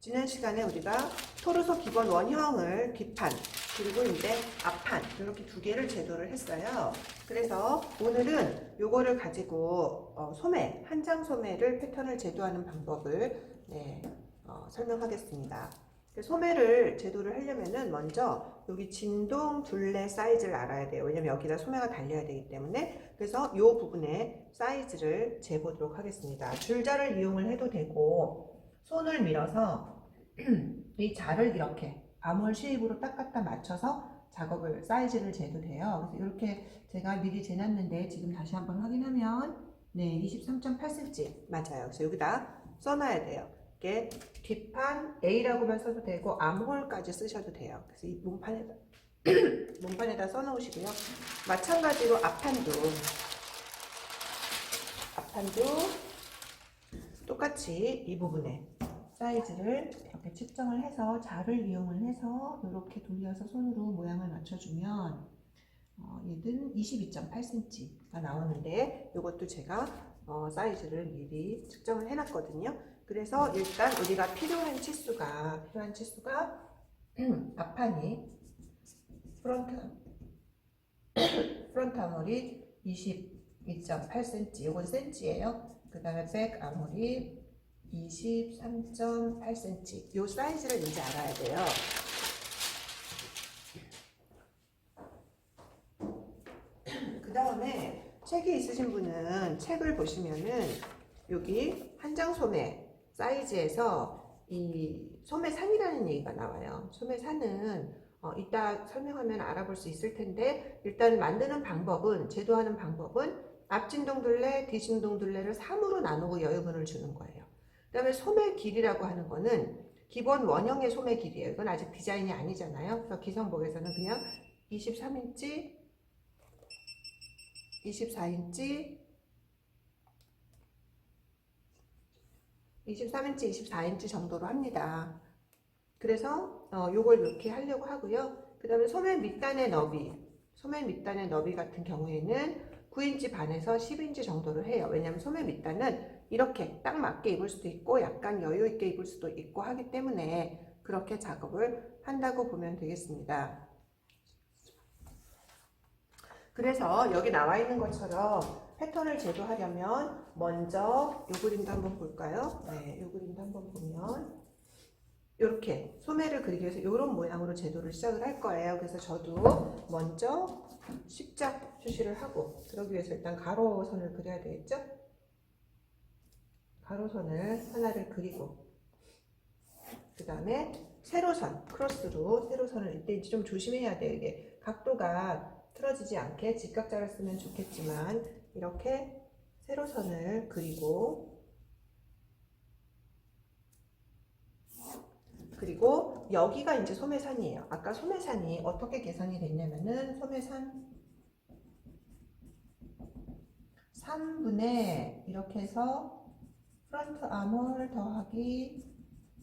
지난 시간에 우리가 토르소 기본 원형을 뒷판 그리고 이제 앞판 이렇게 두 개를 제도를 했어요. 그래서 오늘은 요거를 가지고 소매, 한장 소매를 패턴을 제도하는 방법을 설명하겠습니다. 소매를 제도를 하려면은 먼저 여기 진동 둘레 사이즈를 알아야 돼요. 왜냐면 여기다 소매가 달려야 되기 때문에. 그래서 이 부분의 사이즈를 재보도록 하겠습니다. 줄자를 이용을 해도 되고 손을 밀어서 이 자를 이렇게 암홀 쉐입으로 딱 갖다 맞춰서 작업을 사이즈를 재도 돼요. 그래서 이렇게 제가 미리 재놨는데 지금 다시 한번 확인하면 23.8cm 맞아요. 그래서 여기다 써놔야 돼요. 이게 뒷판 A라고만 써도 되고 암홀까지 쓰셔도 돼요. 그래서 이 몸판에다 써놓으시고요. 마찬가지로 앞판도 똑같이 이 부분에 사이즈를 이렇게 측정을 해서 자를 이용을 해서 이렇게 돌려서 손으로 모양을 맞춰주면 얘는 22.8cm가 나오는데 이것도 제가 사이즈를 미리 측정을 해놨거든요. 그래서 일단 우리가 필요한 치수가 앞판이 프론트 암홀이 22.8cm, 이건 cm예요. 그 다음에 백 암홀이 23.8cm 요 사이즈를 이제 알아야 돼요. 그 다음에 책이 있으신 분은 책을 보시면은 여기 한장 소매 사이즈에서 이 소매산이라는 얘기가 나와요. 소매산은 이따 설명하면 알아볼 수 있을 텐데 일단 만드는 방법은 제도하는 방법은 앞진동 둘레, 뒤진동 둘레를 3으로 나누고 여유분을 주는 거예요. 그 다음에 소매 길이라고 하는 거는 기본 원형의 소매 길이에요. 이건 아직 디자인이 아니잖아요. 그래서 기성복에서는 그냥 23인치, 24인치, 23인치, 24인치 정도로 합니다. 그래서 요걸 이렇게 하려고 하고요. 그 다음에 소매 밑단의 너비 같은 경우에는 9인치 반에서 10인치 정도를 해요. 왜냐하면 소매 밑단은 이렇게 딱 맞게 입을 수도 있고 약간 여유 있게 입을 수도 있고 하기 때문에 그렇게 작업을 한다고 보면 되겠습니다. 그래서 여기 나와 있는 것처럼 패턴을 제도하려면 먼저 이 그림도 한번 볼까요? 네, 이 그림도 한번 보면 이렇게 소매를 그리기 위해서 이런 모양으로 제도를 시작을 할 거예요. 그래서 저도 먼저 십자 표시를 하고 그러기 위해서 일단 가로선을 그려야 되겠죠? 가로선을 하나를 그리고 그 다음에 세로선, 크로스로 세로선을 이때 좀 조심해야 돼요. 이게 각도가 틀어지지 않게 직각자를 쓰면 좋겠지만 이렇게 세로선을 그리고 여기가 이제 소매산이에요. 아까 소매산이 어떻게 계산이 됐냐면은 소매산 3분의 이렇게 해서 프런트 암홀 더하기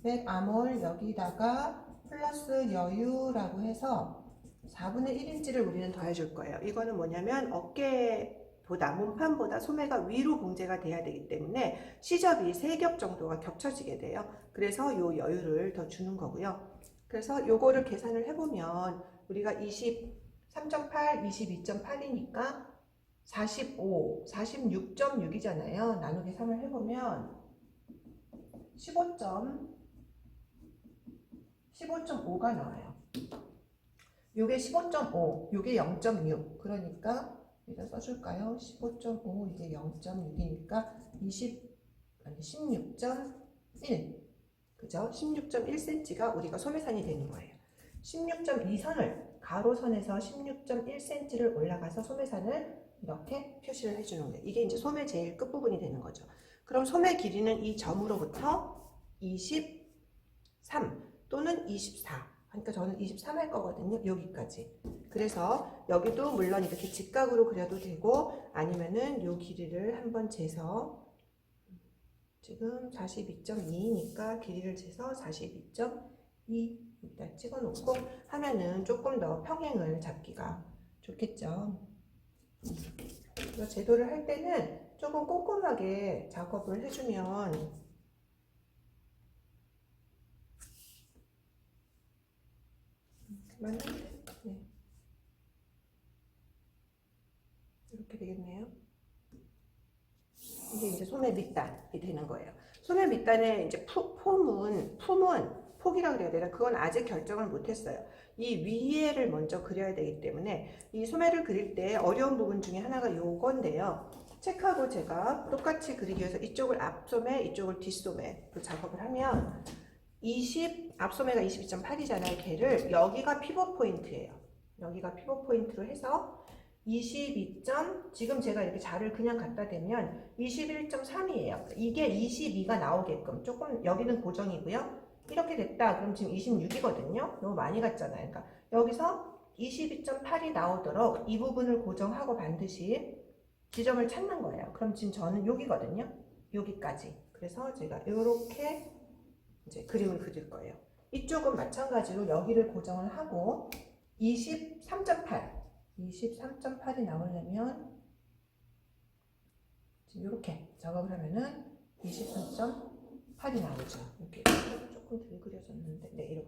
백 암홀 여기다가 플러스 여유라고 해서 4분의 1인치를 우리는 더해줄 거예요. 이거는 뭐냐면 어깨보다 몸판보다 소매가 위로 봉제가 돼야 되기 때문에 시접이 3겹 정도가 겹쳐지게 돼요. 그래서 요 여유를 더 주는 거고요. 그래서 요거를 계산을 해보면 우리가 23.8, 22.8이니까 45, 46.6이잖아요. 나누기 3을 해보면 15.5가 나와요. 요게 15.5, 요게 0.6. 그러니까 여기다 써줄까요? 15.5 이게 0.6이니까 16.1. 그죠? 16.1cm가 우리가 소매산이 되는 거예요. 16.2선을 가로선에서 16.1cm를 올라가서 소매산을 이렇게 표시를 해주는 거예요. 이게 이제 소매 제일 끝부분이 되는 거죠. 그럼 소매 길이는 이 점으로부터 23 또는 24. 그러니까 저는 23 할 거거든요. 여기까지. 그래서 여기도 물론 이렇게 직각으로 그려도 되고 아니면은 요 길이를 한번 재서 지금 42.2니까 길이를 재서 42.2 일단 찍어놓고 하면은 조금 더 평행을 잡기가 좋겠죠. 그래서 제도를 할 때는 조금 꼼꼼하게 작업을 해주면 맞는데? 네. 이렇게 되겠네요. 이게 이제 소매 밑단이 되는 거예요. 소매 밑단의 이제 품은 폭이라고 그래야 되나? 그건 아직 결정을 못했어요. 이 위에를 먼저 그려야 되기 때문에 이 소매를 그릴 때 어려운 부분 중에 하나가 요건데요. 책하고 제가 똑같이 그리기 위해서 이쪽을 앞소매, 이쪽을 뒷소매로 작업을 하면 20, 앞소매가 22.8이잖아요. 걔를 여기가 피벗 포인트예요. 여기가 피벗 포인트로 해서 22점, 지금 제가 이렇게 자를 그냥 갖다 대면 21.3이에요. 이게 22가 나오게끔 조금 여기는 고정이고요. 이렇게 됐다. 그럼 지금 26이거든요. 너무 많이 갔잖아요. 그러니까 여기서 22.8이 나오도록 이 부분을 고정하고 반드시 지점을 찾는 거예요. 그럼 지금 저는 여기거든요. 여기까지. 그래서 제가 이렇게 이제 그림을 그릴 거예요. 이쪽은 마찬가지로 여기를 고정을 하고 23.8이 나오려면 지금 이렇게 작업을 하면은 23.8이 나오죠. 이렇게 조금 덜 그려졌는데, 네,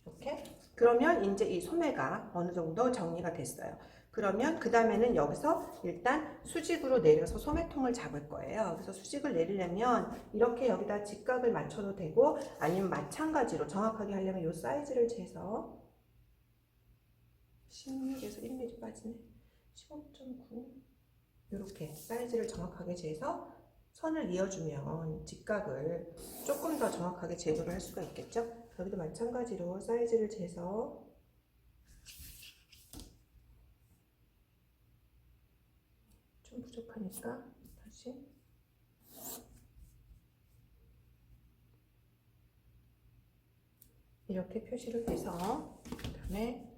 이렇게. 그러면 이제 이 소매가 어느 정도 정리가 됐어요. 그러면 그 다음에는 여기서 일단 수직으로 내려서 소매통을 잡을 거예요. 그래서 수직을 내리려면 이렇게 여기다 직각을 맞춰도 되고, 아니면 마찬가지로 정확하게 하려면 이 사이즈를 재서 16에서 1mm 빠지네. 15.9 이렇게 사이즈를 정확하게 재서 선을 이어주면 직각을 조금 더 정확하게 제거를 할 수가 있겠죠. 여기도 마찬가지로 사이즈를 재서 좀 부족하니까 다시 이렇게 표시를 해서 그다음에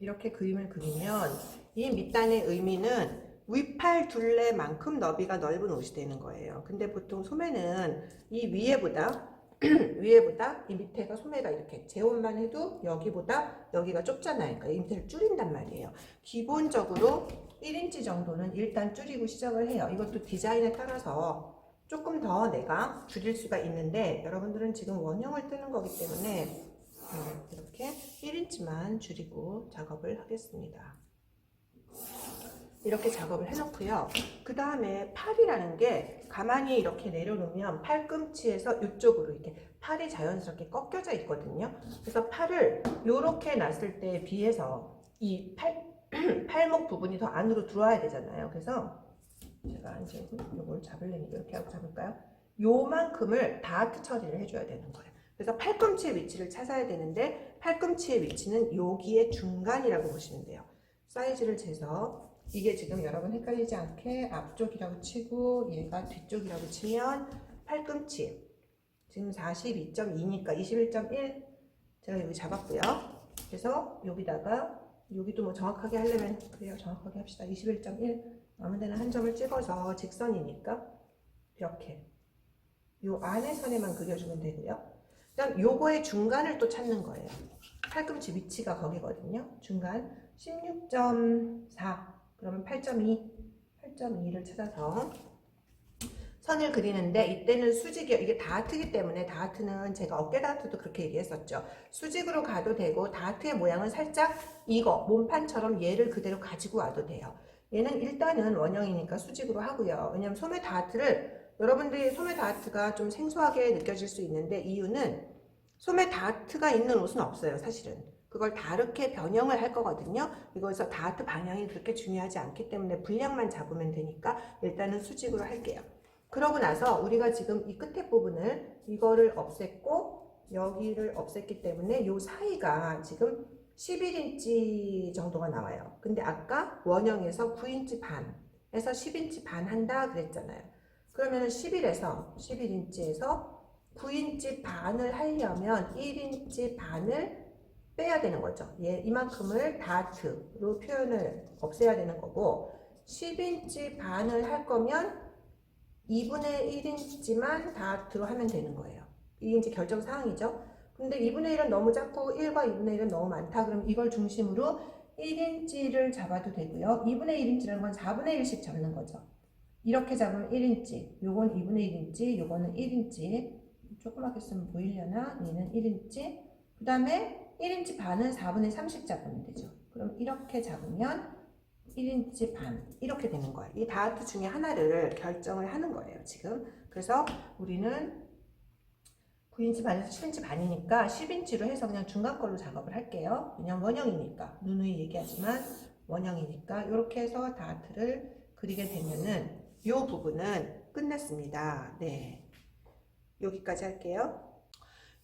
이렇게 그림을 그리면 이 밑단의 의미는 위팔 둘레만큼 너비가 넓은 옷이 되는 거예요. 근데 보통 소매는 이 위에보다 이 밑에가 소매가 이렇게 제 옷만 해도 여기보다 여기가 좁잖아요. 그러니까 이 밑에를 줄인단 말이에요. 기본적으로 1인치 정도는 일단 줄이고 시작을 해요. 이것도 디자인에 따라서 조금 더 내가 줄일 수가 있는데 여러분들은 지금 원형을 뜨는 거기 때문에 이렇게 1인치만 줄이고 작업을 하겠습니다. 이렇게 작업을 해놓고요. 그 다음에 팔이라는 게 가만히 이렇게 내려놓으면 팔꿈치에서 이쪽으로 이렇게 팔이 자연스럽게 꺾여져 있거든요. 그래서 팔을 이렇게 놨을 때에 비해서 이 팔목 부분이 더 안으로 들어와야 되잖아요. 그래서 제가 이제 이걸 잡으려면 이렇게 하고 잡을까요? 요만큼을 다트 처리를 해줘야 되는 거예요. 그래서 팔꿈치의 위치를 찾아야 되는데 팔꿈치의 위치는 여기의 중간이라고 보시면 돼요. 사이즈를 재서 이게 지금 여러분 헷갈리지 않게 앞쪽이라고 치고 얘가 뒤쪽이라고 치면 팔꿈치 지금 42.2니까 21.1 제가 여기 잡았고요. 그래서 여기다가 여기도 뭐 정확하게 하려면 그래요. 정확하게 합시다. 21.1 아무 데나 한 점을 찍어서 직선이니까 이렇게 요 안에 선에만 그려주면 되고요. 그다음 요거의 중간을 또 찾는 거예요. 팔꿈치 위치가 거기거든요. 중간 16.4 그러면 8.2를 찾아서 선을 그리는데 이때는 수직이요. 이게 다트이기 때문에 다트는 제가 어깨 다트도 그렇게 얘기했었죠. 수직으로 가도 되고 다트의 모양은 살짝 이거 몸판처럼 얘를 그대로 가지고 와도 돼요. 얘는 일단은 원형이니까 수직으로 하고요. 왜냐면 소매 다트를 여러분들이 소매 다트가 좀 생소하게 느껴질 수 있는데 이유는 소매 다트가 있는 옷은 없어요. 사실은. 그걸 다르게 변형을 할 거거든요. 이거에서 다트 방향이 그렇게 중요하지 않기 때문에 분량만 잡으면 되니까 일단은 수직으로 할게요. 그러고 나서 우리가 지금 이 끝에 부분을 이거를 없앴고 여기를 없앴기 때문에 이 사이가 지금 11인치 정도가 나와요. 근데 아까 원형에서 9인치 반에서 10인치 반 한다 그랬잖아요. 그러면 11인치에서 9인치 반을 하려면 1인치 반을 빼야 되는 거죠. 이만큼을 다트로 표현을 없애야 되는 거고 10인치 반을 할 거면 2분의 1인치만 다트로 하면 되는 거예요. 이게 이제 결정사항이죠. 근데 2분의 1은 너무 작고 1과 2분의 1은 너무 많다. 그럼 이걸 중심으로 1인치를 잡아도 되고요. 2분의 1인치라는 건 4분의 1씩 잡는 거죠. 이렇게 잡으면 1인치, 요건 2분의 1인치, 요거는 1인치. 조그맣게 쓰면 보이려나? 얘는 1인치, 그 다음에 1인치 반은 4분의 30 잡으면 되죠. 그럼 이렇게 잡으면 1인치 반 이렇게 되는 거예요. 이 다트 중에 하나를 결정을 하는 거예요, 지금. 그래서 우리는 9인치 반에서 10인치 반이니까 10인치로 해서 그냥 중간 걸로 작업을 할게요. 그냥 원형이니까. 누누이 얘기하지만 원형이니까 이렇게 해서 다트를 그리게 되면은 이 부분은 끝났습니다. 네, 여기까지 할게요.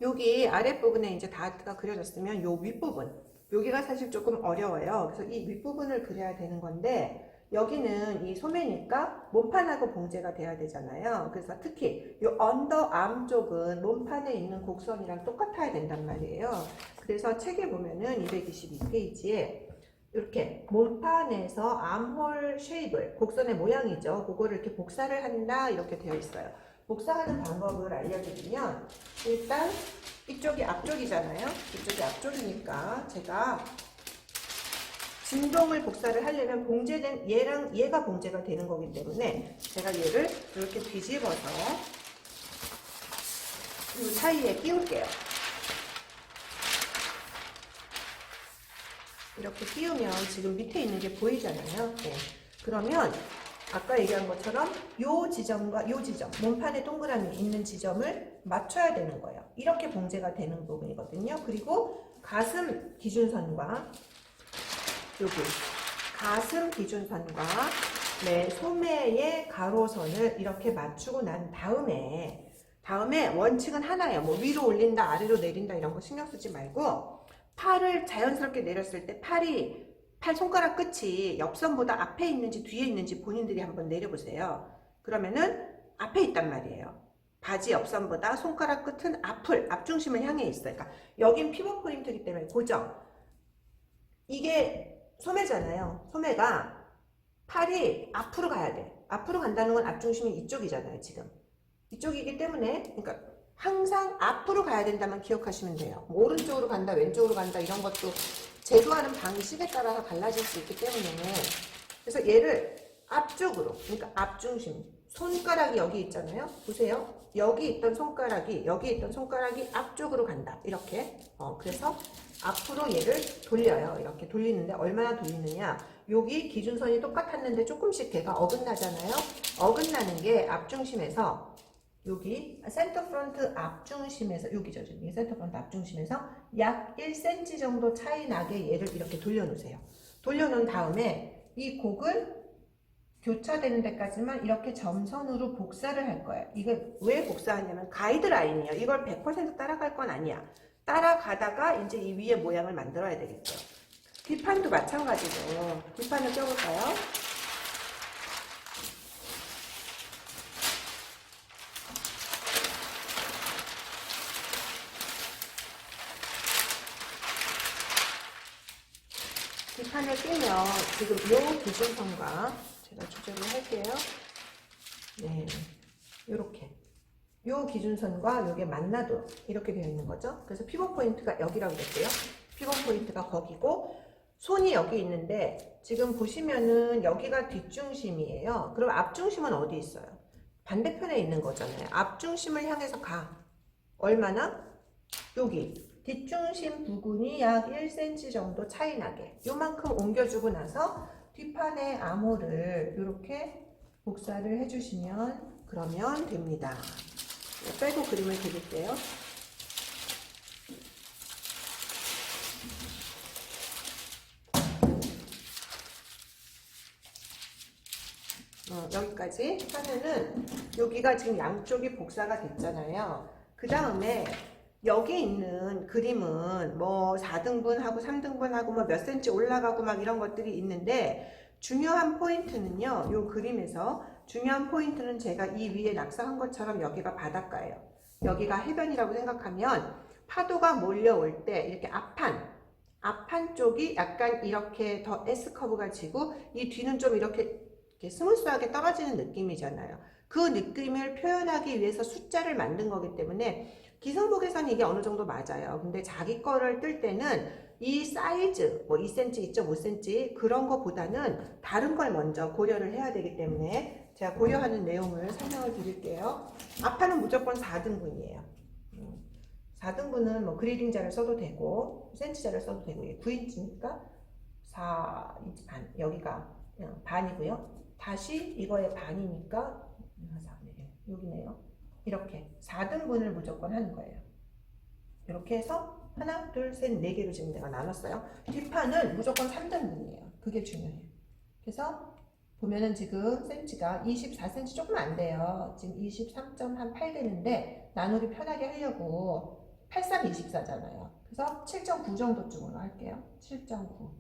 여기 아랫부분에 이제 다트가 그려졌으면 요 윗부분, 여기가 사실 조금 어려워요. 그래서 이 윗부분을 그려야 되는 건데 여기는 이 소매니까 몸판하고 봉제가 돼야 되잖아요. 그래서 특히 이 언더암 쪽은 몸판에 있는 곡선이랑 똑같아야 된단 말이에요. 그래서 책에 보면은 222페이지에 이렇게 몸판에서 암홀 쉐입을, 곡선의 모양이죠. 그거를 이렇게 복사를 한다 이렇게 되어 있어요. 복사하는 방법을 알려드리면 일단 이쪽이 앞쪽이잖아요. 이쪽이 앞쪽이니까 제가 진동을 복사를 하려면 봉제된 얘랑 얘가 봉제가 되는 거기 때문에 제가 얘를 이렇게 뒤집어서 이 사이에 끼울게요. 이렇게 끼우면 지금 밑에 있는 게 보이잖아요. 네. 그러면 아까 얘기한 것처럼 요 지점과 요 지점, 몸판에 동그라미 있는 지점을 맞춰야 되는 거예요. 이렇게 봉제가 되는 부분이거든요. 그리고 가슴 기준선과 여기 가슴 기준선과 네, 소매의 가로선을 이렇게 맞추고 난 다음에 원칙은 하나예요. 뭐 위로 올린다, 아래로 내린다 이런 거 신경 쓰지 말고 팔을 자연스럽게 내렸을 때 팔 손가락 끝이 옆선보다 앞에 있는지 뒤에 있는지 본인들이 한번 내려보세요. 그러면은 앞에 있단 말이에요. 바지 옆선보다 손가락 끝은 앞중심을 향해 있어요. 그러니까 여긴 피벗 포인트이기 때문에 고정. 이게 소매잖아요. 소매가 팔이 앞으로 가야 돼. 앞으로 간다는 건 앞중심이 이쪽이잖아요. 지금 이쪽이기 때문에 그러니까 항상 앞으로 가야 된다만 기억하시면 돼요. 뭐 오른쪽으로 간다, 왼쪽으로 간다 이런 것도 제조하는 방식에 따라서 달라질 수 있기 때문에 그래서 얘를 앞쪽으로, 그러니까 앞중심, 손가락이 여기 있잖아요. 보세요. 여기 있던 손가락이 앞쪽으로 간다. 이렇게. 그래서 앞으로 얘를 돌려요. 이렇게 돌리는데 얼마나 돌리느냐. 여기 기준선이 똑같았는데 조금씩 걔가 어긋나잖아요. 어긋나는 게 앞중심에서 여기 센터 프론트 앞중심에서 여기죠. 지금 센터 프론트 앞중심에서 약 1cm 정도 차이 나게 얘를 이렇게 돌려놓으세요. 돌려놓은 다음에 이 곡을 교차되는 데까지만 이렇게 점선으로 복사를 할 거예요. 이게 왜 복사하냐면 가이드라인이에요. 이걸 100% 따라갈 건 아니야. 따라가다가 이제 이 위에 모양을 만들어야 되겠죠. 뒷판도 마찬가지로 뒷판을 껴볼까요? 뒷판을 끼면 지금 요 기준선과 제가 조절을 할게요. 네, 요렇게 요 기준선과 요게 만나도 이렇게 되어 있는 거죠. 그래서 피벗 포인트가 여기라고 그랬고요. 피벗 포인트가 거기고 손이 여기 있는데 지금 보시면은 여기가 뒷중심이에요. 그럼 앞중심은 어디 있어요? 반대편에 있는 거잖아요. 앞중심을 향해서 가. 얼마나? 여기 뒷중심 부분이 약 1cm 정도 차이 나게 요만큼 옮겨주고 나서 뒷판의 암호를 이렇게 복사를 해주시면 그러면 됩니다. 빼고 그림을 그릴게요. 여기까지 하면은 여기가 지금 양쪽이 복사가 됐잖아요. 그 다음에 여기 있는 그림은 뭐 4등분하고 3등분하고 뭐 몇 센치 올라가고 막 이런 것들이 있는데 중요한 포인트는요. 이 그림에서 중요한 포인트는 제가 이 위에 낙서한 것처럼 여기가 바닷가예요. 여기가 해변이라고 생각하면 파도가 몰려올 때 이렇게 앞판 쪽이 약간 이렇게 더 S커브가 지고 이 뒤는 좀 이렇게 스무스하게 떨어지는 느낌이잖아요. 그 느낌을 표현하기 위해서 숫자를 만든 거기 때문에 기성복에서는 이게 어느 정도 맞아요. 근데 자기 거를 뜰 때는 이 사이즈, 뭐 2cm, 2.5cm 그런 거보다는 다른 걸 먼저 고려를 해야 되기 때문에 제가 고려하는 내용을 설명을 드릴게요. 앞판은 무조건 4등분이에요. 4등분은 뭐 그리딩자를 써도 되고 센치자를 써도 되고 9인치니까 4인치 반, 여기가 그냥 반이고요. 다시 이거의 반이니까 여기네요. 이렇게 4등분을 무조건 하는 거예요. 이렇게 해서 하나, 둘, 셋, 네 개로 지금 내가 나눴어요. 뒷판은 무조건 3등분이에요. 그게 중요해요. 그래서 보면은 지금 센치가 24cm 조금 안 돼요. 지금 23.8 되는데 나누기 편하게 하려고 83, 24잖아요. 그래서 7.9 정도쯤으로 할게요. 7.9.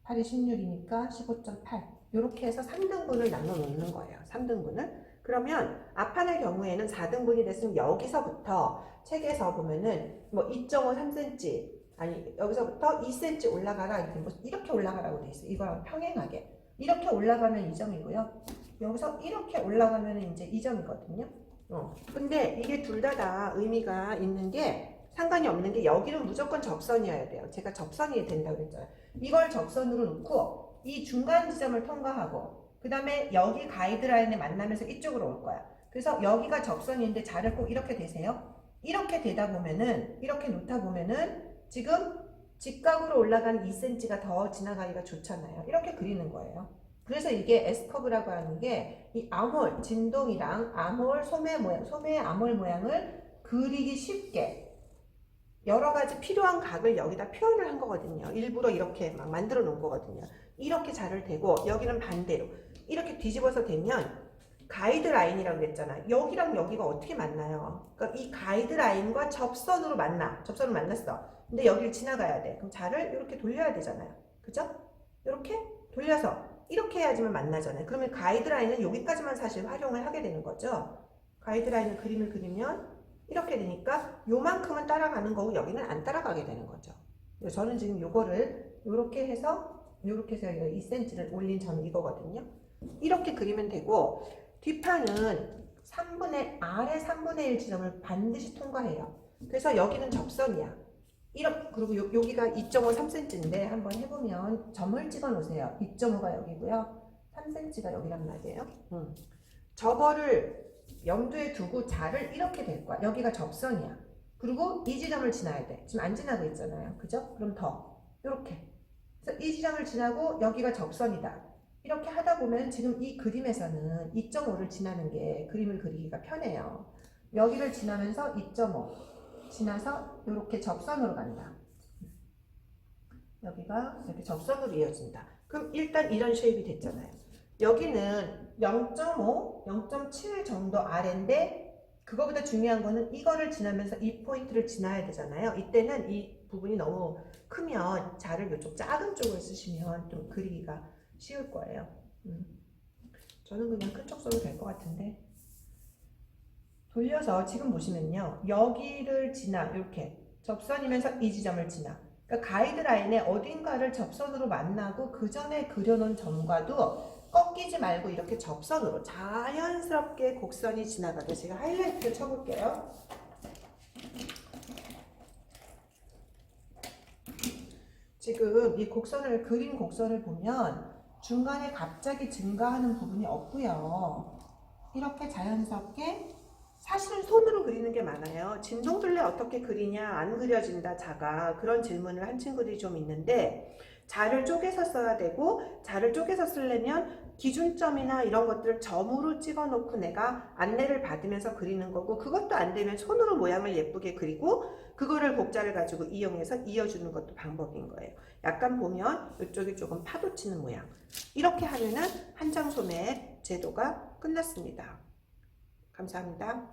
8이 16이니까 15.8. 이렇게 해서 3등분을 나눠 놓는 거예요. 3등분을. 그러면 앞판의 경우에는 4등분이 됐으면 여기서부터 책에서 보면은 뭐 2.5, 3cm 아니 여기서부터 2cm 올라가라 이렇게 올라가라고 돼 있어요. 이거랑 평행하게. 이렇게 올라가면 2점이고요. 여기서 이렇게 올라가면 이제 2점이거든요. 근데 이게 둘 다 의미가 있는 게 상관이 없는 게 여기는 무조건 접선이어야 돼요. 제가 접선이 된다고 그랬잖아요. 이걸 접선으로 놓고 이 중간 지점을 통과하고 그 다음에 여기 가이드라인에 만나면서 이쪽으로 올 거야. 그래서 여기가 접선인데 자를 꼭 이렇게 대세요. 이렇게 되다 보면은 이렇게 놓다 보면은 지금 직각으로 올라간 2cm가 더 지나가기가 좋잖아요. 이렇게 그리는 거예요. 그래서 이게 S커브라고 하는 게 이 암홀, 진동이랑 암홀, 소매 모양, 소매의 암홀 모양을 그리기 쉽게 여러 가지 필요한 각을 여기다 표현을 한 거거든요. 일부러 이렇게 막 만들어 놓은 거거든요. 이렇게 자를 대고 여기는 반대로 이렇게 뒤집어서 대면 가이드라인이라고 그랬잖아. 여기랑 여기가 어떻게 만나요? 그러니까 이 가이드라인과 접선으로 만나. 접선을 만났어. 근데 여기를 지나가야 돼. 그럼 자를 이렇게 돌려야 되잖아요. 그죠? 이렇게 돌려서 이렇게 해야지만 만나잖아요. 그러면 가이드라인은 여기까지만 사실 활용을 하게 되는 거죠. 가이드라인을 그림을 그리면 이렇게 되니까 요만큼은 따라가는 거고 여기는 안 따라가게 되는 거죠. 저는 지금 요거를 요렇게 해서 2cm를 올린 점이 이거거든요. 이렇게 그리면 되고 뒷판은 아래 3분의 1 지점을 반드시 통과해요. 그래서 여기는 접선이야. 그리고 여기가 2.5, 3cm인데 한번 해보면 점을 찍어 놓으세요. 2.5가 여기고요. 3cm가 여기란 말이에요. 저거를 염두에 두고 자를 이렇게 될 거야. 여기가 접선이야. 그리고 이 지점을 지나야 돼. 지금 안 지나고 있잖아요. 그죠? 그럼 이렇게. 그래서 이 지점을 지나고 여기가 접선이다. 이렇게 하다 보면 지금 이 그림에서는 2.5를 지나는 게 그림을 그리기가 편해요. 여기를 지나면서 2.5 지나서 이렇게 접선으로 간다. 여기가 이렇게 접선으로 이어진다. 그럼 일단 이런 쉐입이 됐잖아요. 여기는 0.5, 0.7 정도 아래인데 그거보다 중요한 거는 이거를 지나면서 이 포인트를 지나야 되잖아요. 이때는 이 부분이 너무 크면 자를 이쪽 작은 쪽을 쓰시면 좀 그리기가 쉬울 거예요. 저는 그냥 큰 쪽 써도 될 것 같은데 돌려서 지금 보시면요. 여기를 지나 이렇게 접선이면서 이 지점을 지나 그러니까 가이드라인에 어딘가를 접선으로 만나고 그 전에 그려놓은 점과도 꺾이지 말고 이렇게 접선으로 자연스럽게 곡선이 지나가게 제가 하이라이트를 쳐볼게요. 지금 이 그린 곡선을 보면 중간에 갑자기 증가하는 부분이 없고요. 이렇게 자연스럽게 사실은 손으로 그리는 게 많아요. 진동둘레 어떻게 그리냐, 안 그려진다, 자가. 그런 질문을 한 친구들이 좀 있는데 자를 쪼개서 써야 되고 자를 쪼개서 쓰려면 기준점이나 이런 것들을 점으로 찍어 놓고 내가 안내를 받으면서 그리는 거고 그것도 안 되면 손으로 모양을 예쁘게 그리고 그거를 곡자를 가지고 이용해서 이어주는 것도 방법인 거예요. 약간 보면 이쪽이 조금 파도 치는 모양. 이렇게 하면은 한장 소매 제도가 끝났습니다. 감사합니다.